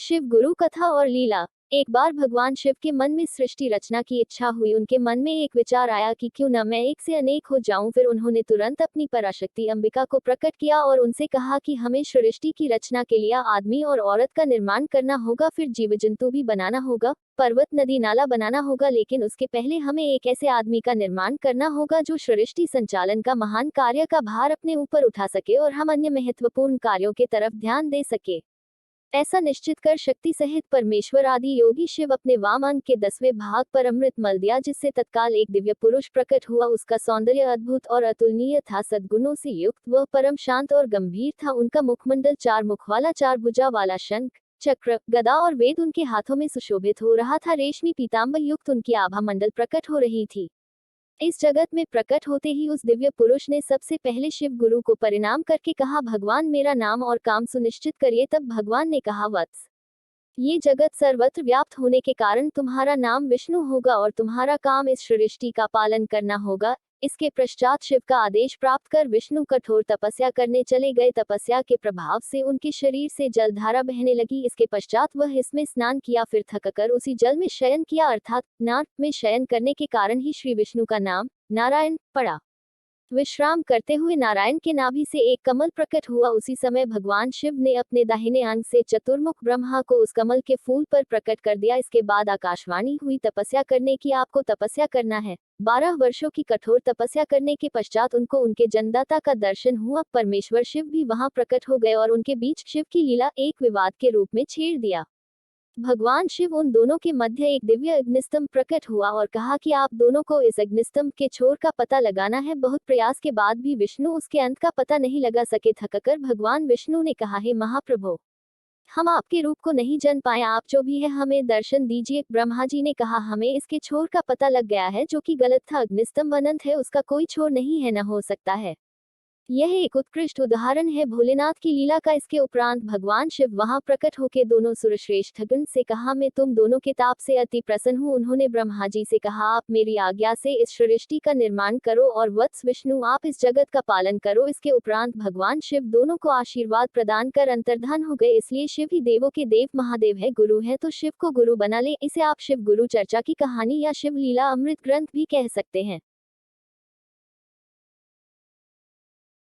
शिव गुरु कथा और लीला। एक बार भगवान शिव के मन में सृष्टि रचना की इच्छा हुई। उनके मन में एक विचार आया कि क्यों न मैं एक से अनेक हो जाऊं। फिर उन्होंने तुरंत अपनी पराशक्ति अंबिका को प्रकट किया और उनसे कहा कि हमें सृष्टि की रचना के लिए आदमी और औरत का निर्माण करना होगा, फिर जीव जंतु भी बनाना होगा, पर्वत नदी नाला बनाना होगा, लेकिन उसके पहले हमें एक ऐसे आदमी का निर्माण करना होगा जो सृष्टि संचालन का महान कार्य का भार अपने ऊपर उठा सके और हम अन्य महत्वपूर्ण कार्यों के तरफ ध्यान दे सके। ऐसा निश्चित कर शक्ति सहित परमेश्वर आदि योगी शिव अपने वाम अंग के 10वें भाग पर अमृत मल दिया, जिससे तत्काल एक दिव्य पुरुष प्रकट हुआ। उसका सौंदर्य अद्भुत और अतुलनीय था, सद्गुणों से युक्त, वह परम शांत और गंभीर था। उनका मुखमंडल 4 मुख वाला, 4 भुजा वाला, शंख चक्र गदा और वेद उनके हाथों में सुशोभित हो रहा था। रेशमी पीताम्बर युक्त उनकी आभा मंडल प्रकट हो रही थी। इस जगत में प्रकट होते ही उस दिव्य पुरुष ने सबसे पहले शिव गुरु को परिणाम करके कहा, भगवान मेरा नाम और काम सुनिश्चित करिए। तब भगवान ने कहा, वत्स, ये जगत सर्वत्र व्याप्त होने के कारण तुम्हारा नाम विष्णु होगा और तुम्हारा काम इस सृष्टि का पालन करना होगा। इसके पश्चात शिव का आदेश प्राप्त कर विष्णु कठोर तपस्या करने चले गए। तपस्या के प्रभाव से उनके शरीर से जलधारा बहने लगी। इसके पश्चात वह इसमें स्नान किया, फिर थककर उसी जल में शयन किया, अर्थात नाक में शयन करने के कारण ही श्री विष्णु का नाम नारायण पड़ा। विश्राम करते हुए नारायण के नाभि से एक कमल प्रकट हुआ। उसी समय भगवान शिव ने अपने दाहिने अंग से चतुर्मुख ब्रह्मा को उस कमल के फूल पर प्रकट कर दिया। इसके बाद आकाशवाणी हुई, तपस्या करने की, आपको तपस्या करना है। 12 वर्षों की कठोर तपस्या करने के पश्चात उनको उनके जन्मदाता का दर्शन हुआ। परमेश्वर शिव भी वहां प्रकट हो गए और उनके बीच शिव की लीला एक विवाद के रूप में छेड़ दिया। भगवान शिव उन दोनों के मध्य एक दिव्य अग्निस्तंभ प्रकट हुआ और कहा कि आप दोनों को इस अग्निस्तंभ के छोर का पता लगाना है। बहुत प्रयास के बाद भी विष्णु उसके अंत का पता नहीं लगा सके। थककर भगवान विष्णु ने कहा, हे महाप्रभु, हम आपके रूप को नहीं जान पाए, आप जो भी है हमें दर्शन दीजिए। ब्रह्मा जी ने कहा, हमें इसके छोर का पता लग गया है, जो कि गलत था। अग्निस्तंभ अनंत है, उसका कोई छोर नहीं है, न हो सकता है। यह एक उत्कृष्ट उदाहरण है भोलेनाथ की लीला का। इसके उपरांत भगवान शिव वहां प्रकट होकर दोनों सुरश्रेष्ठगण से कहा, मैं तुम दोनों के ताप से अति प्रसन्न हूँ। उन्होंने ब्रह्मा जी से कहा, आप मेरी आज्ञा से इस सृष्टि का निर्माण करो और वत्स विष्णु आप इस जगत का पालन करो। इसके उपरांत भगवान शिव दोनों को आशीर्वाद प्रदान कर अंतर्धान हो गए। इसलिए शिव ही देवों के देव महादेव है। गुरु है तो शिव को गुरु बना ले। इसे आप शिव गुरु चर्चा की कहानी या शिव लीला अमृत ग्रंथ भी कह सकते हैं।